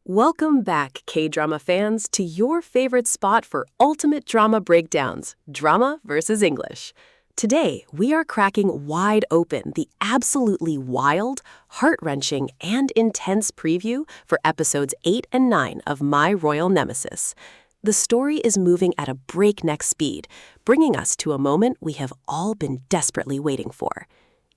Welcome back, K-drama fans, to your favorite spot for ultimate drama breakdowns, drama versus English. Today, we are cracking wide open the absolutely wild, heart-wrenching, and intense preview for episodes 8 and 9 of My Royal Nemesis. The story is moving at a breakneck speed, bringing us to a moment we have all been desperately waiting for.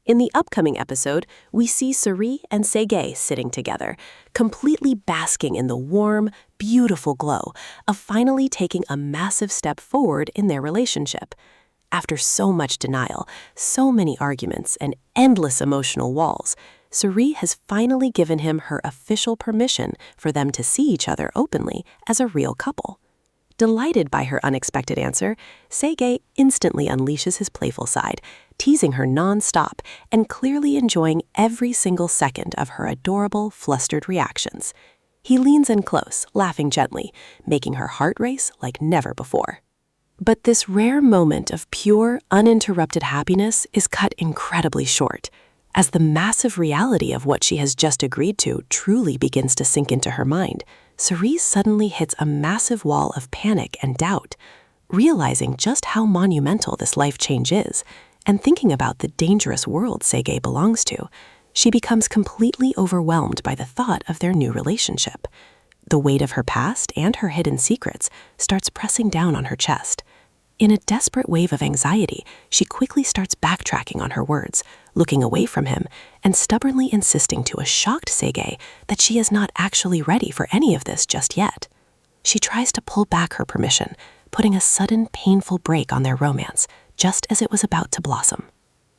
In the upcoming episode, we see Se Ri and Se Gye sitting together, completely basking in the warm, beautiful glow of finally taking a massive step forward in their relationship. After so much denial, so many arguments, and endless emotional walls, Se Ri has finally given him her official permission for them to see each other openly as a real couple. Delighted by her unexpected answer, Se Gye instantly unleashes his playful side, teasing her non-stop and clearly enjoying every single second of her adorable, flustered reactions. He leans in close, laughing gently, making her heart race like never before. But this rare moment of pure, uninterrupted happiness is cut incredibly short, as the massive reality of what she has just agreed to truly begins to sink into her mind. Se Ri suddenly hits a massive wall of panic and doubt, realizing just how monumental this life change is, and thinking about the dangerous world Se Gye belongs to. She becomes completely overwhelmed by the thought of their new relationship. The weight of her past and her hidden secrets starts pressing down on her chest. In a desperate wave of anxiety, she quickly starts backtracking on her words, looking away from him, and stubbornly insisting to a shocked Se Gye that she is not actually ready for any of this just yet. She tries to pull back her permission, putting a sudden, painful break on their romance, just as it was about to blossom.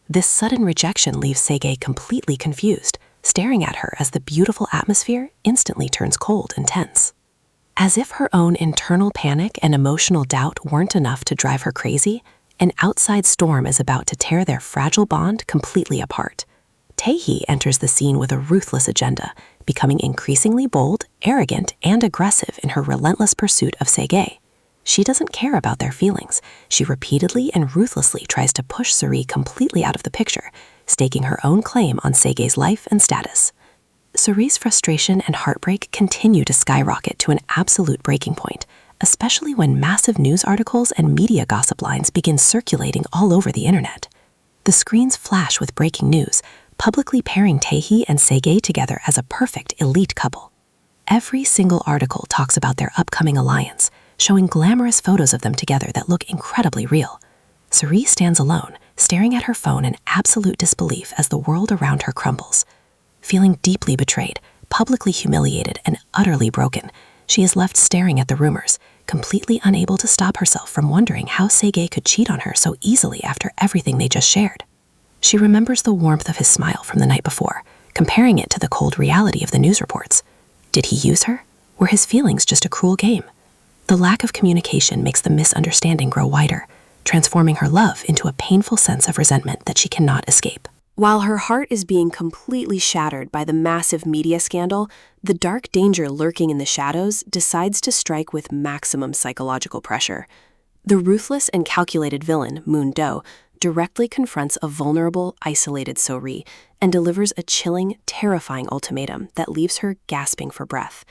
This sudden rejection leaves Se Gye completely confused, staring at her as the beautiful atmosphere instantly turns cold and tense. As if her own internal panic and emotional doubt weren't enough to drive her crazy, an outside storm is about to tear their fragile bond completely apart. Tae Hee enters the scene with a ruthless agenda, becoming increasingly bold, arrogant, and aggressive in her relentless pursuit of Se Gye. She doesn't care about their feelings. She repeatedly and ruthlessly tries to push Se Ri completely out of the picture, staking her own claim on Se Gye's life and status. Se Ri's frustration and heartbreak continue to skyrocket to an absolute breaking point, especially when massive news articles and media gossip lines begin circulating all over the internet. The screens flash with breaking news, publicly pairing Tae Hee and Se Gye together as a perfect elite couple. Every single article talks about their upcoming alliance, showing glamorous photos of them together that look incredibly real. Se Ri stands alone, staring at her phone in absolute disbelief as the world around her crumbles. Feeling deeply betrayed, publicly humiliated, and utterly broken, she is left staring at the rumors, completely unable to stop herself from wondering how Se Gye could cheat on her so easily after everything they just shared. She remembers the warmth of his smile from the night before, comparing it to the cold reality of the news reports. Did he use her? Were his feelings just a cruel game? The lack of communication makes the misunderstanding grow wider, transforming her love into a painful sense of resentment that she cannot escape. While her heart is being completely shattered by the massive media scandal, the dark danger lurking in the shadows decides to strike with maximum psychological pressure. The ruthless and calculated villain, Mun Do, directly confronts a vulnerable, isolated Se Ri and delivers a chilling, terrifying ultimatum that leaves her gasping for breath.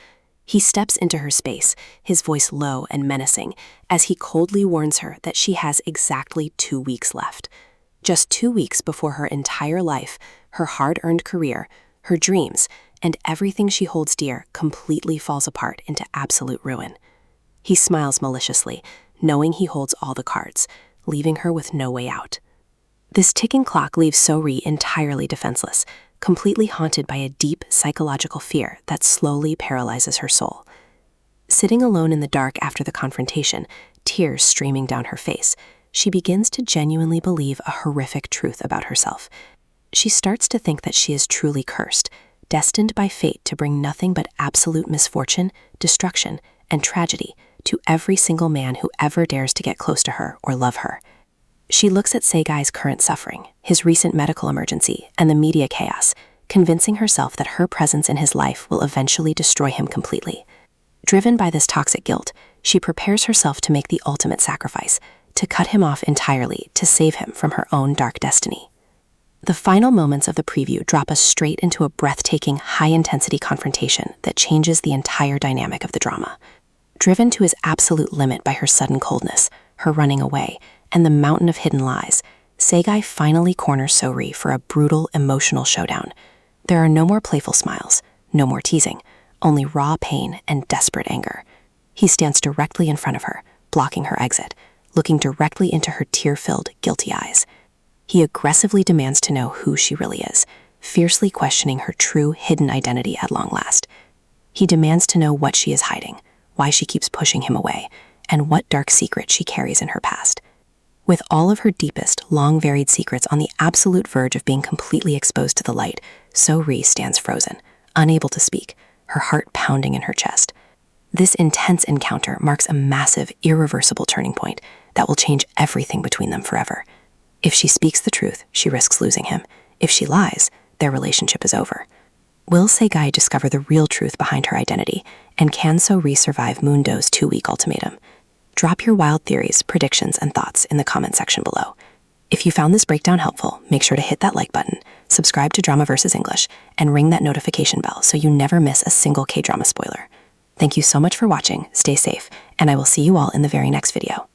He steps into her space, his voice low and menacing, as he coldly warns her that she has exactly 2 weeks left. Just 2 weeks before her entire life, her hard-earned career, her dreams, and everything she holds dear completely falls apart into absolute ruin. He smiles maliciously, knowing he holds all the cards, leaving her with no way out. This ticking clock leaves Se Ri entirely defenseless, completely haunted by a deep psychological fear that slowly paralyzes her soul. Sitting alone in the dark after the confrontation, tears streaming down her face, she begins to genuinely believe a horrific truth about herself. She starts to think that she is truly cursed, destined by fate to bring nothing but absolute misfortune, destruction, and tragedy to every single man who ever dares to get close to her or love her. She looks at Se Gye's current suffering, his recent medical emergency, and the media chaos, convincing herself that her presence in his life will eventually destroy him completely. Driven by this toxic guilt, she prepares herself to make the ultimate sacrifice, to cut him off entirely to save him from her own dark destiny. The final moments of the preview drop us straight into a breathtaking, high-intensity confrontation that changes the entire dynamic of the drama. Driven to his absolute limit by her sudden coldness, her running away, and the mountain of hidden lies, Se Gye finally corners Seo Ri for a brutal, emotional showdown. There are no more playful smiles, no more teasing, only raw pain and desperate anger. He stands directly in front of her, blocking her exit, looking directly into her tear-filled, guilty eyes. He aggressively demands to know who she really is, fiercely questioning her true, hidden identity at long last. He demands to know what she is hiding, why she keeps pushing him away, and what dark secret she carries in her past. With all of her deepest, long-varied secrets on the absolute verge of being completely exposed to the light, Seo Ri stands frozen, unable to speak, her heart pounding in her chest. This intense encounter marks a massive, irreversible turning point that will change everything between them forever. If she speaks the truth, she risks losing him. If she lies, their relationship is over. Will Se Gye discover the real truth behind her identity, and can Seo Ri survive Mun Do's 2-week ultimatum? Drop your wild theories, predictions, and thoughts in the comment section below. If you found this breakdown helpful, make sure to hit that like button, subscribe to Drama vs. English, and ring that notification bell so you never miss a single K-drama spoiler. Thank you so much for watching, stay safe, and I will see you all in the very next video.